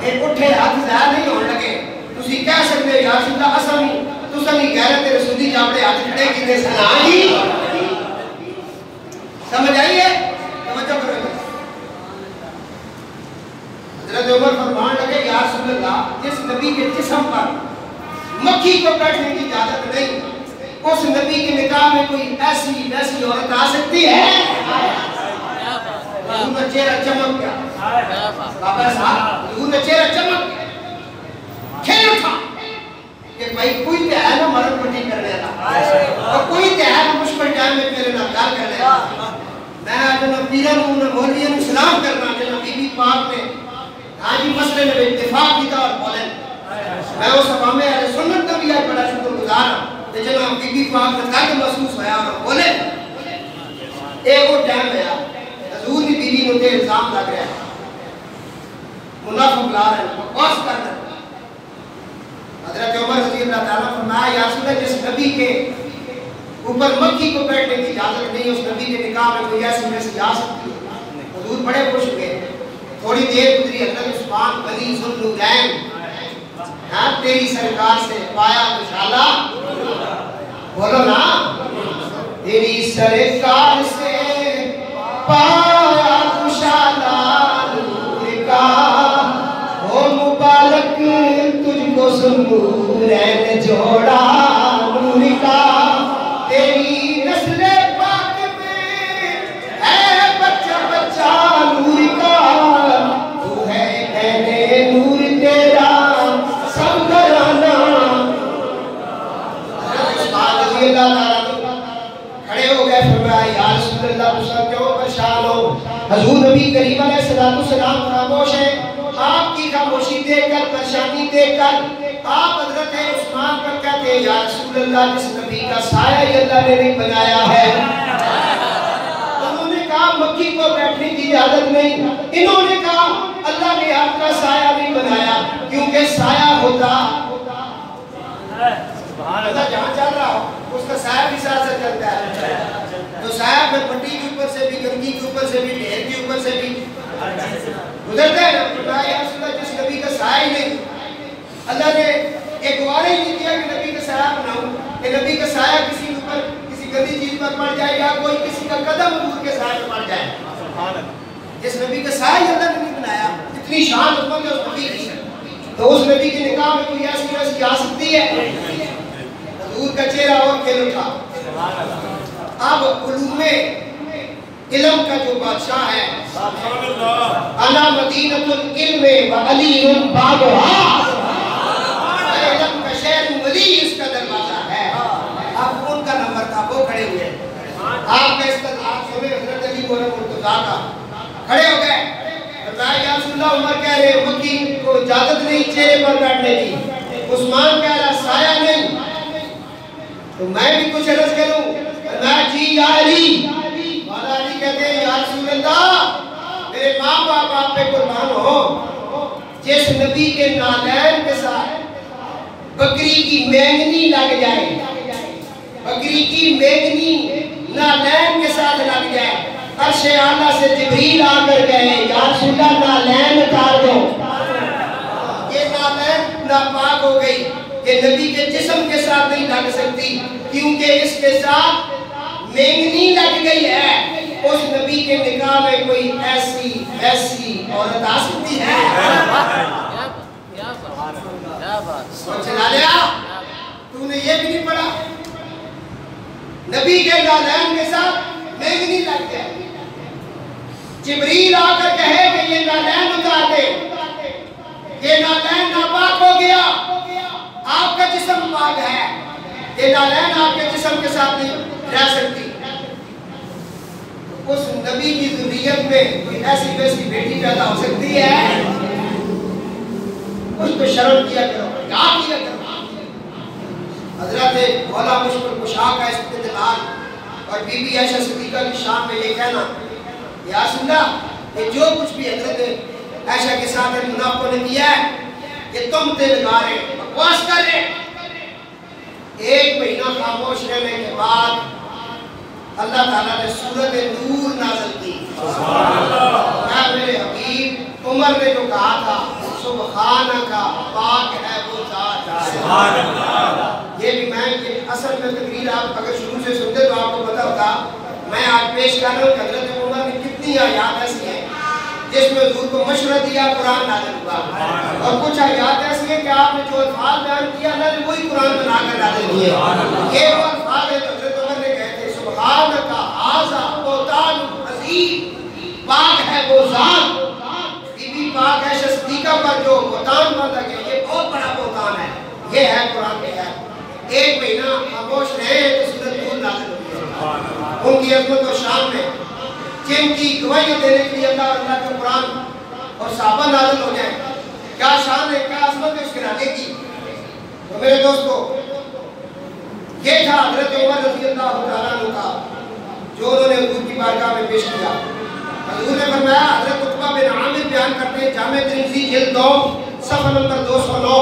ایک اٹھے ہاتھ ظاہر نہیں ہونے لگے، تسی کہہ سکتے یا سیدہ اسمی تو سنی کہہ رہے تھے رسولی جاپڑے ہاتھ کھڑے کی دے سنا آئی سمجھ آئیے توجہ کرو گے۔ حضرت عمر فرمان لگے یا رسول اللہ جس نبی کے جسم پر مکھی کو بیٹھنے کی اجازت نہیں، اس نبی کے نکاح میں کوئی ایسی ویسی عورت آ سکتی ہے؟ حضور نے چہرہ چمک گیا، بابا صاحب حضور نے چہرہ چمک گیا، کھیل اٹھا کہ بھائی کوئی تے ہے نا مرد پٹی کرنے دا اور کوئی تے ہے نا مشکل ٹائم میں میرے ناکار کرنے دا، میں جنہوں پیران ہوں مولیاں سلام کرنا جنہوں بی بی پاک نے ہاں جی مسئلے میں اتفاق کیتا اور بولیں میں اس عوام اہل سنت کا بھی آج بڑا شکر گزار ہوں کہ جنہوں بی بی پاک کا قد محسوس ہویا اور بولیں ایک وہ ٹائم ہے حضور کی بیوی نے ہوتے الزام لگ رہا ہے، منافق لا رہے ہیں، بکواس کر رہے ہیں۔ حضرت عمر رضی اللہ تعالیٰ فرمایا یا رسول اللہ جس نبی کے اوپر مکھی کو بیٹھنے کی اجازت نہیں اس نبی کے نکاح میں کوئی ایسی میسی آ سکتی ہے؟ حضور بڑے خوش ہوئے، تھوڑی دیر گزری حضرت عثمان غنی ذوالنورین ہاں تیری سرکار سے پایا کشالہ، بولو نا، تیری سرکار سے پایا کشالہ نور کا، ہو مبارک تجھ کو ذوالنورین جوڑا نور کا، تیری نسل پاک میں ہے بچہ بچہ نور کا، تو ہے پہلے نور تیرا سب گھرانا۔ حضرت عثمان رضی اللہ تعالیٰ کھڑے ہو گئے، فرمایا یا رسول اللہ تم کیوں پریشان ہو؟ حضور نبی کریم علیہ السلام خاموش ہیں، آپ کی خاموشی دیکھ کر پریشانی دیکھ کر آپ حضرت عثمان پر کہتے ہیں یا رسول اللہ جس نبی کا سایہ ہی اللہ نے نہیں بنایا ہے۔ انہوں نے کہا مکھی کو بیٹھنے کی اجازت نہیں، انہوں نے کہا اللہ نے آپ کا سایہ نہیں بنایا، کیونکہ سایہ ہوتا اللہ جہاں چل رہا ہو اس کا سایہ بھی ساتھ سے چلتا ہے، تو سایہ پھر مٹی کے اوپر سے بھی، گندگی کے اوپر سے بھی، ڈھیر کے اوپر سے بھی گزرتا ہے نا۔ یا رسول اللہ جس نبی کا سایہ ہی نہیں، اللہ نے ایک وعدہ ہی نہیں کیا کہ نبی کا سایہ بناؤں، کہ نبی کا سایہ کسی اوپر کسی گندی چیز پر پڑ جائے یا کوئی کسی کا قدم حضور کے سایہ پر پڑ جائے۔ جس نبی کا سایہ ہی اللہ نے نہیں بنایا، اتنی شان عظمت ہے اس نبی کی، تو اس نبی کے نکاح میں کوئی ایسی ویسی آ سکتی ہے؟ حضور کا چہرہ اور کھل اٹھا۔ اب علوم علم کا جو بادشاہ ہے، انا مدینۃ العلم و علی بابھا، علم کا شہر ولی اس کا دروازہ ہے۔ اب ان کا نمبر تھا، وہ کھڑے ہوئے، آپ کا استدعاء سنے حضرت علی بن مرتضیٰ کا، کھڑے ہو گئے، فرمایا یا رسول اللہ عمر کہہ رہے مکی کو اجازت نہیں چہرے پر بیٹھنے کی، عثمان کہہ رہا سایہ نہیں، تو میں بھی کچھ عرض کروں؟ فرمایا جی یا علی، مولا علی کہتے ہیں یا رسول اللہ میرے ماں باپ آپ پہ قربان ہو، جس نبی کے نالین کے ساتھ بکری کی مینگنی لگ جائے، بکری کی مینگنی نالین کے ساتھ لگ جائے، عرش اعلیٰ سے جبریل آ کر کہے یا رسول اللہ نالین اتار دو، یہ نالین ناپاک ہو گئی، یہ نبی کے جسم کے ساتھ نہیں لگ سکتی، کیونکہ اس کے ساتھ مینگنی لگ گئی ہے۔ اس نبی کے نکاح میں کوئی ایسی عورت آ سکتی ہے؟ چلا لیا، تو نے یہ بھی نہیں پڑھا، نبی کے نالین کے ساتھ مینگنی لگ گئے، جبریل آ کر کہے کہ یہ نالین اتار دے، یہ نالین ناپاک ہو گیا، آپ کا جسم پاک ہے، یہ نالین آپ کے جسم کے ساتھ نہیں رہ سکتی۔ اس نبی کی ذریت میں کوئی ایسی ویسی بیٹی پیدا ہو سکتی ہے؟ کچھ تو شرم کیا کرو، کیا کیا کرو۔ حضرت مولا مشکل کشا کا استدلال اور بی بی عائشہ صدیقہ کی شان میں یہ کہنا یا رسول اللہ یہ جو کچھ بھی حضرت عائشہ کے ساتھ منافقوں نے کیا ہے یہ تم تے لگا رہے بکواس کر رہے۔ ایک مہینہ خاموش رہنے کے بعد اللہ تعالیٰ نے سورۃ نور نازل کی۔ میرے حبیب عمر نے جو کہا تھا سبحانک پاک ہے وہ ذات، یہ بھی میں اصل میں تقریر آپ اگر شروع سے سنتے تو آپ کو پتا ہوتا، میں آج پیش کر رہا ہوں کہ حضرت عمر نے کتنی آیات ایسی ہیں جس میں حضور کو مشورہ دیا قرآن نازل ہوا، اور کچھ آیات ایسی ہیں کہ آپ نے جو الفاظ بیان کیا اللہ نے وہی قرآن بنا کر نازل کیے۔ یہ وہ الفاظ ہے تو حضرت عمر نے کہتے سبحانک ھذا بہتان عظیم، پاک ہے وہ ذات، بی بی پاک ہے صدیقہ پر جو بہتان باندھا گیا یہ بہت بڑا بہتان ہے، یہ ہے قرآن کی آیت۔ ایک مہینہ خاموش رہے تو سورۃ نور نازل ہوئی، ان کی عظمت اور شان میں جن کی گواہیاں دینے کے لیے اللہ اور اللہ کے قرآن اور صحابہ نازل ہو جائیں، کیا شان ہے، کیا عظمت ہے اس گھرانے کی۔ تو میرے دوستو یہ تھا حضرت عمر رضی اللہ تعالیٰ عنہ کا جو انہوں نے حضور کی بارگاہ میں پیش کیا۔ حضور نے فرمایا، حضرت عقبہ بن عامر بیان کرتے ہیں جامع ترمذی جلد 2 صفحہ نمبر 209،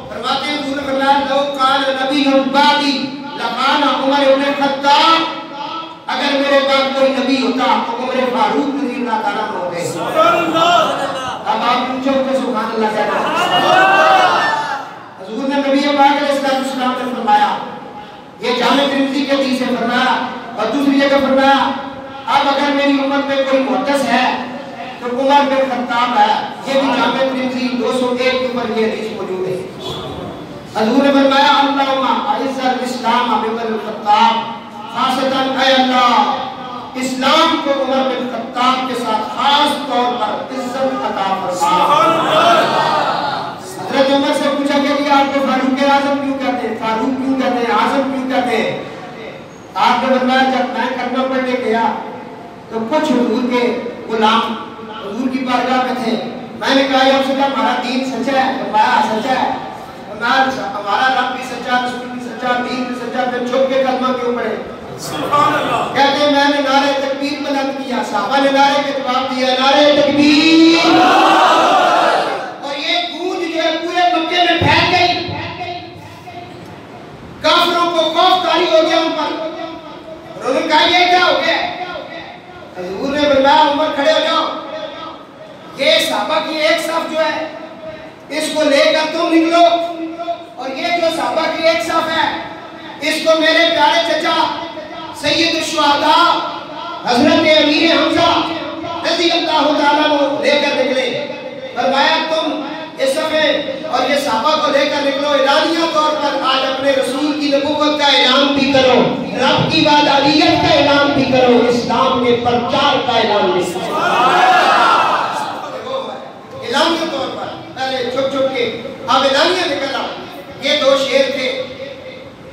فرماتے ہیں حضور نے فرمایا لو قال نبی بعدی لقال عمر بن خطاب، اگر میرے بعد کوئی نبی ہوتا تو عمر فاروق رضی اللہ تعالیٰ عنہ ہوتے۔ سبحان اللہ۔ اب آپ پوچھو کہ سبحان اللہ کہنا۔ حضور نے نبی پاک علیہ السلام نے فرمایا، یہ جامع ترمذی کے حدیث ہے، فرمایا اور دوسری جگہ فرمایا اب اگر میری امت میں کوئی محدث ہے تو عمر بن خطاب ہے۔ یہ بھی جامع ترمذی 201 کے اوپر یہ حدیث موجود ہے۔ حضور نے فرمایا اللہم اعز الاسلام بعمر بن خطاب، خاصتاً اے اللہ اسلام کو عمر بن خطاب کے ساتھ خاص طور پر عزت عطا فرما۔ حضرت عمر سے پوچھا کہ آپ کو فاروق اعظم کیوں کہتے ہیں، فاروق کیوں کہتے ہیں، اعظم کیوں کہتے ہیں؟ آپ نے فرمایا جب میں کلمہ پڑھنے گیا تو کچھ حضور کے غلام حضور کی بارگاہ میں تھے، میں نے کہا یا رسول اللہ ہمارا دین سچا ہے؟ فرمایا سچا ہے۔ فرمایا ہمارا رب بھی سچا، رسول بھی سچا، دین بھی سچا، پھر چھپ کے کلمہ کیوں پڑھے؟ سبحان اللہ۔ کہتے ہیں میں نے نعرہ تکبیر بلند کیا، صحابہ نے نعرے کے جواب دیا نعرہ تکبیر، اور یہ گونج جو ہے پورے مکے میں پھیل گئی، کافروں کو خوف طاری ہو گیا ان پر۔ انہوں نے کہا یہ کیا ہو گیا؟ حضور نے فرمایا عمر کھڑے ہو جاؤ، یہ صحابہ کی ایک صف جو ہے اس کو لے کر تم نکلو، اور یہ جو صحابہ کی ایک صف ہے اس کو میرے پیارے چچا سید الشہداء حضرت امیر حمزہ رضی اللہ تعالیٰ کو لے کر نکلے۔ فرمایا تم یہ صفیں اور یہ صحابہ کو لے کر نکلو، اعلانیہ طور پر آج اپنے رسول کی نبوت کا اعلان بھی کرو، رب کی وحدانیت کا اعلان بھی کرو، اسلام کے پرچار کا اعلان بھی کرو۔ اعلانیہ طور پر پہلے چھپ چھپ کے اب اعلانیہ نکلا۔ یہ دو شعر تھے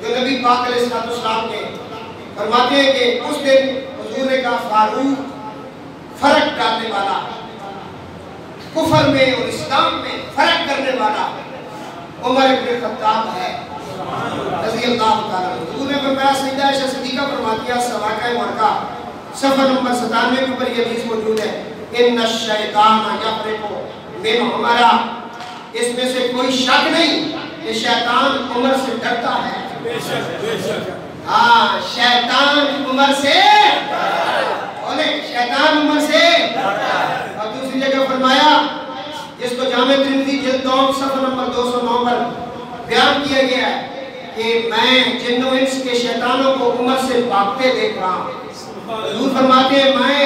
جو نبی پاک علیہ السلام کے فرماتے ہیں کہ اس دن حضور نے کہا فاروق فرق ڈالنے والا، کفر میں اور اسلام میں فرق کرنے والا عمر بن خطاب ہے رضی اللہ تعالیٰ۔ حضور نے فرمایا سیدہ عائشہ صدیقہ فرماتی ہے سواقہ مرکہ صفحہ نمبر 97 کے اوپر یہ حدیث موجود ہے، ان الشیطان یفرق من عمر، اس میں سے کوئی شک نہیں کہ شیطان عمر سے ڈرتا ہے۔ ہاں شیطان عمر سے، شیطان عمر سے۔ اور دوسری جگہ فرمایا جس کو جامع ترمذی جلد 2 صفحہ نمبر 209 پر بیان کیا گیا ہے کہ میں جن و انس کے شیطانوں کو عمر سے بھاگتے دیکھ رہا ہوں۔ حضور فرماتے ہیں میں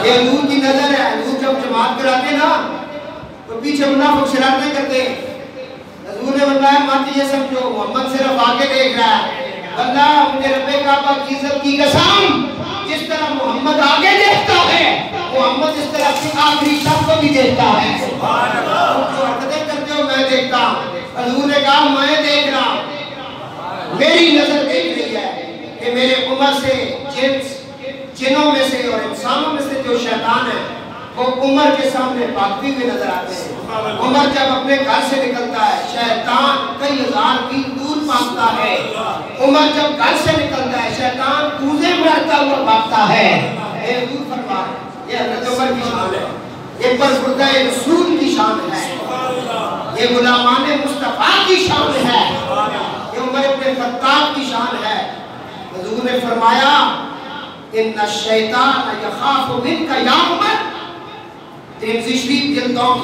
یہ حضور کی نظر ہے۔ حضور جب جماعت کراتے نا تو پیچھے منافق شرارتیں کرتے ہیں۔ حضور نے فرمایا مت یہ سمجھو محمد صرف آگے دیکھ رہا ہے، اللہ مجھے رب کعبہ کی عزت کی قسم جس طرح محمد آگے دیکھتا ہے محمد اس طرح کی آخری شب کو بھی دیکھتا ہے۔ سبحان اللہ۔ جو حرکتیں کرتے ہو میں دیکھتا ہوں۔ حضور نے کہا میں دیکھ رہا ہوں، میری نظر دیکھ رہی ہے کہ میرے عمر سے جنوں میں سے اور انسانوں میں سے جو شیطان ہے وہ عمر کے سامنے بھاگتے ہوئے نظر آتے ہیں۔ عمر جب اپنے گھر سے نکلتا ہے شیطان کئی ہزار میل دور بھاگتا ہے۔ عمر جب گھر سے نکلتا ہے شیطان کوزے مارتا ہوا بھاگتا ہے۔ اے حضور فرمائے یہ حضرت عمر کی شان ہے، یہ برخوردہ رسول کی شان ہے، یہ غلامان مصطفیٰ کی شان ہے، یہ عمر بن خطاب کی شان ہے۔ حضور نے فرمایا ان الشیطان یخاف منک یا عمر، ترمذی شریف جلد 2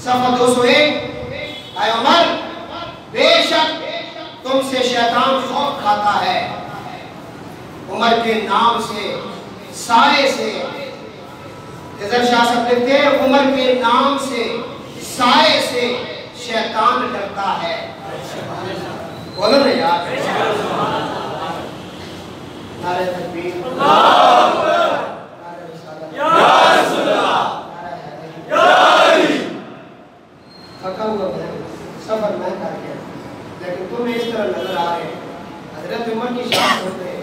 صفحہ 201، اے عمر بے شک تم سے شیطان خوف کھاتا ہے۔ عمر کے نام سے سائے سے اظہر شاہ صاحب لکھتے ہیں عمر کے نام سے سائے سے شیطان ڈرتا ہے۔ بولو نا یار، نعرہ تکبیر، تھکا ہوا میں سفر میں کر گیا لیکن تمہیں اس طرح نظر آ رہے ہیں۔ حضرت عمر کی شان ہوتے ہیں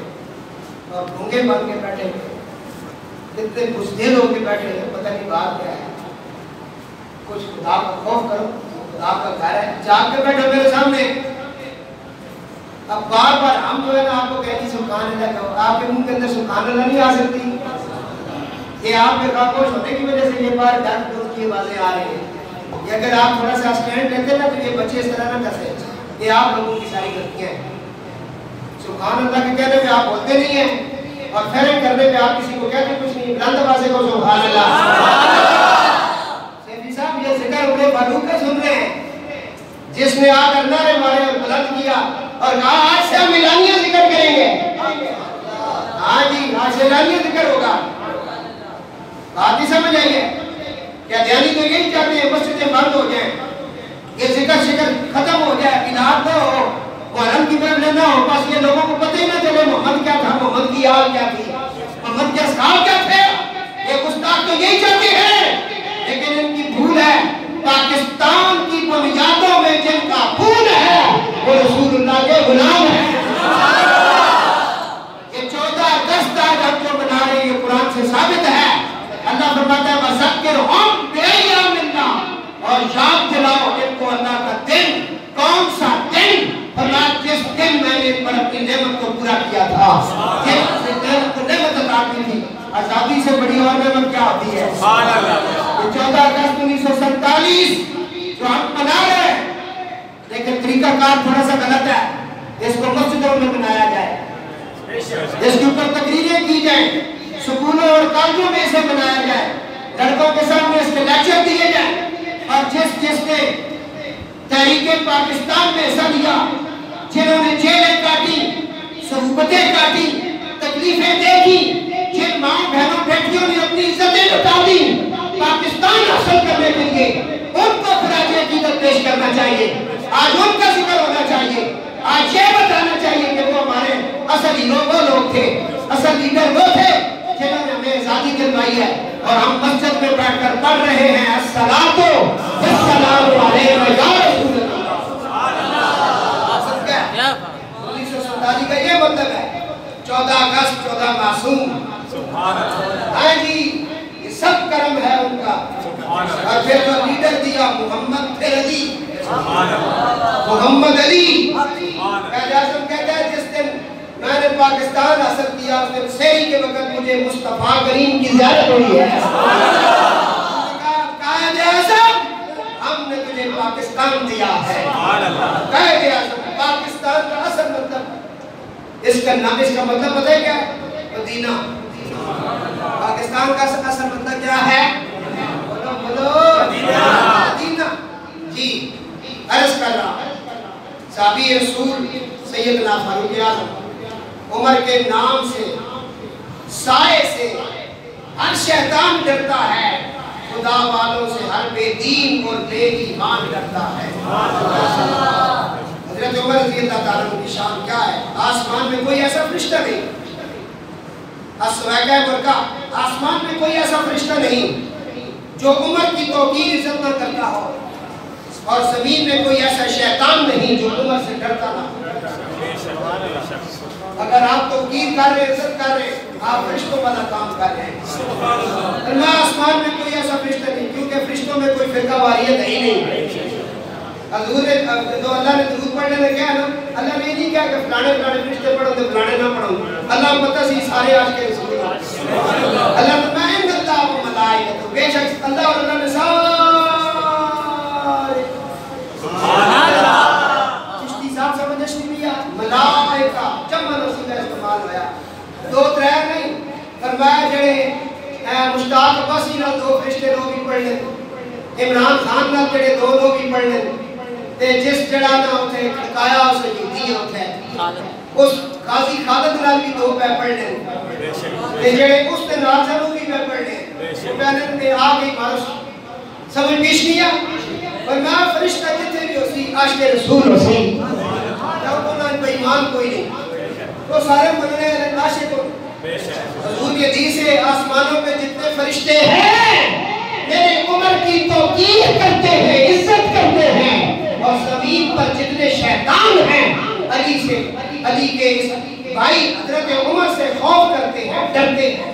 اور ڈھونگے بن کے بیٹھے ہوئے، اتنے بزدل ہو کے بیٹھے ہیں، پتہ نہیں بات کیا ہے۔ کچھ خدا کا خوف کرو، خدا کا گھر ہے، جاگ کے بیٹھو میرے سامنے۔ اب بار بار ہم جو ہے نا آپ کو کہتی سبحان اللہ کہو، آپ کے منہ کے اندر سبحان اللہ نہیں آ سکتی۔ کہ آپ کے خاموش ہونے کی وجہ سے یہ بار ڈر دودھ کی آوازیں آ رہی ہیں. یہ اگر آپ تھوڑا سا اسٹینڈ لیتے نا تو یہ بچے اس طرح نہ کرتے کہ آپ لوگوں کی ساری غلطیاں ہیں. سبحان اللہ کے کہنے پہ آپ بولتے نہیں ہیں اور فیرن کرنے پہ آپ کسی کو کہتے کچھ نہیں. بلند آوازیں کو سبحان اللہ. سیفی صاحب یہ ذکر عمر فاروق کا سن رہے ہیں جس نے آ کر نعرے مارے اور بلند کیا اور کہا آج سے ہم اعلانیہ ذکر کریں گے. ہاں جی آج سے اعلانیہ ذکر ہوگا. بات ہی سمجھ آئیے. کیا دیانی تو یہی چاہتے ہیں مسجدیں بند ہو جائیں, یہ ذکر شکر ختم ہو جائے, بلاد نہ ہو, محرم کی طرف نہ ہو, بس یہ لوگوں کو پتہ ہی نہ چلے محمد کیا تھا, محمد کی آل کیا تھی, محمد کے اصحاب کیا تھے. یہ گستاخ تو یہی چاہتے ہیں لیکن ان کی بھول ہے. پاکستان کی بنیادوں میں جن کا خون ہے وہ رسول اللہ کے غلام ہیں. یہ 14 اگست آج ہم جو منا رہے ہیں یہ قرآن سے ثابت ہے. اللہ فرماتا ہے وَذَكِّرْهُمْ بِأَيَّامِ اللَّهِ, اور یاد دلاؤ ان کو اللہ کا دن. کون سا دن؟ فرمایا جس دن میں نے ان پر اپنی نعمت کو پورا کیا تھا, جس نعمت کو نعمت عطا کی تھی. آزادی سے بڑی اور نعمت کیا ہوتی ہے؟ یہ 14 اگست 1947 جو ہم منا رہے ہیں, لیکن طریقہ کار تھوڑا سا غلط ہے. اس کو مسجدوں میں منایا جائے, اس کے اوپر تقریریں کی جائیں, سکولوں اور کالجوں میں اسے منایا جائے, لڑکوں کے سامنے اس کے لیکچر دیے جائیں, اور جس نے تحریک پاکستان میں حصہ لیا, جنہوں نے جیلیں کاٹی, صحبتیں کاٹی, تکلیفیں دیکھی, جن ماں بہنوں بیٹیوں نے اپنی عزتیں لٹا دی پاکستان حاصل کرنے کے لیے, ان کو خراج عقیدت پیش کرنا چاہیے. آج ان کا ذکر ہونا چاہیے. آج یہ بتانا چاہیے کہ وہ ہمارے اصل ہیرو وہ لوگ تھے, اصل لیڈر وہ تھے جنہوں نے ہمیں آزادی دلوائی ہے. اور ہم مسجد میں بیٹھ کر پڑھ رہے ہیں الصلاۃ والسلام علیک یا رسول اللہ. 1947 کا یہ مطلب ہے 14 اگست 14 معصوم. ہاں جی یہ سب کرم ہے ان کا. اور پھر جو لیڈر دیا محمد پھر علی, محمد علی. قائد اعظم کہتا ہے جس دن میں نے پاکستان حاصل کیا اس دن سحری کے وقت مجھے مصطفیٰ کریم کی زیارت ہوئی ہے. قائد اعظم ہم نے تجھے پاکستان دیا ہے. قائد اعظم پاکستان کا اصل مطلب, اس کا نام, اس کا مطلب پتہ ہے کیا؟ مدینہ. پاکستان کا اصل مطلب کیا ہے؟ بولو مدینہ. جی عرض کر رہا صحابی رسول سیدنا فاروق اعظم, عمر کے نام سے, سائے سے ہر شیطان ڈرتا ہے, خدا والوں سے ہر بے دین اور بے ایمان ڈرتا ہے. حضرت عمر رضی اللہ تعالیٰ عنہ کی شان کیا ہے؟ آسمان میں کوئی ایسا فرشتہ نہیں, السویقہ برکہ, آسمان میں کوئی ایسا فرشتہ نہیں جو عمر کی توقیر عزت نہ کرتا ہو, اور زمین میں کوئی ایسا شیطان نہیں جو عمر سے ڈرتا نہ ہو. اگر آپ توقیر کر رہے, عزت کر رہے, آپ فرشتوں والا کام کر رہے ہیں. اللہ آسمان میں کوئی ایسا فرشتہ نہیں, کیونکہ فرشتوں میں کوئی فرقہ واریت ہے ہی نہیں. حضور نے جو اللہ نے درود پڑھنے میں کہا نا, اللہ نے نہیں کہا کہ فلانے فلانے فرشتے پڑھو تو فلانے نہ پڑھو. اللہ کو پتہ سی سارے آج کے رسول اللہ نے میں ان اللہ و ملائکۃ, بے شک اللہ اور اللہ نے سارے. چشتی صاحب سمجھش نہیں لیا, ملائکہ جمع رسول کا استعمال ہوا, 2-3 نہیں. فرمایا جڑے مشتاق عباسی نال 2 فرشتے لوگ ہی پڑھ لیں, عمران خان نال جڑے 2 لوگ ہی پڑھ لیں, تے جس جڑا نہ اٹھے کھڑکایا اسے یہودی اٹھے, اس قاضی خالد نال بھی 2 پہ پڑھ لیں, تے جڑے اس تے نال سے لوگ ہی پہ پڑھ لیں. پہلے تے آ گئی مارش سمجھ پیش نہیں آ, اور میں فرشتہ جتنے بھی ہوسی عاشق رسول ہوسی, جب انہوں نے ایمان کوئی نہیں تو سارے مننے والے عاشق ہو. حضور کی حدیث ہے آسمانوں پہ جتنے فرشتے ہیں میرے عمر کی توقیر کرتے ہیں, عزت کرتے ہیں, اور زمین پر جتنے شیطان ہیں علی سے, علی کے اس بھائی حضرت عمر سے خوف کرتے ہیں, ڈرتے ہیں.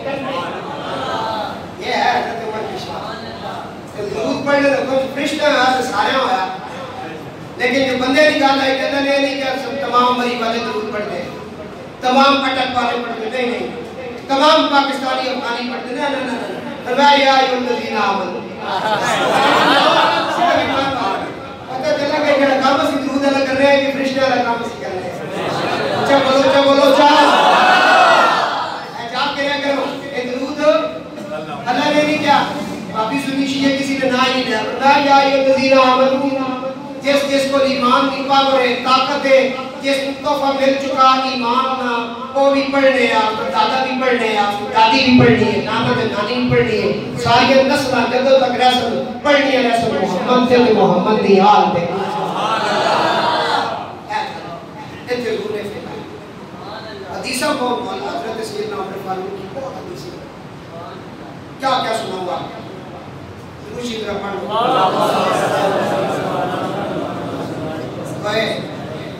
یہ ہے حضرت عمر کی شان. درود پڑھنے لگو فرشتہ یہاں سے سارے ہویا, لیکن جو بندے نکالا ہے کہتا نہیں کیا سب تمام مری والے درود پڑھتے ہیں, تمام اٹک والے پڑھتے نہیں, تمام پاکستانی افغانی پڑھتے نہیں. فرمایا یا ایھا الذین آمنوا پتہ چلا کہ یہ کام سے درود اللہ کر رہے ہیں کہ فرشتے والا کام سے کر رہے ہیں. اچھا بولو جاب کے لیا کرو. یہ درود اللہ نے نہیں کیا باقی سنی شیعہ کسی نے نہ ہی لیا. فرمایا یا ایھا الذین آمنوا جس کو ایمان کی پاور ہے طاقت ہے جس کو تحفہ مل چکا ایمان نہ وہ بھی پڑھنے ہیں آپ دادا بھی پڑھنے ہیں آپ دادی بھی پڑھنی ہے نانا بھی نانی بھی پڑھنی ہے ساری نسلیں جدوں تک رسل پڑھنی ہے رسل محمد سے محمد دی حال پہ اتنے رونے پھیلائے. حدیثہ کو حضرت سیدنا عمر فاروق کی بہت حدیث ہے. کیا کیا سناؤں گا خوشی طرح پڑھو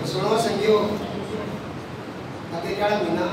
سنو سنگیو اگے کیا مہینہ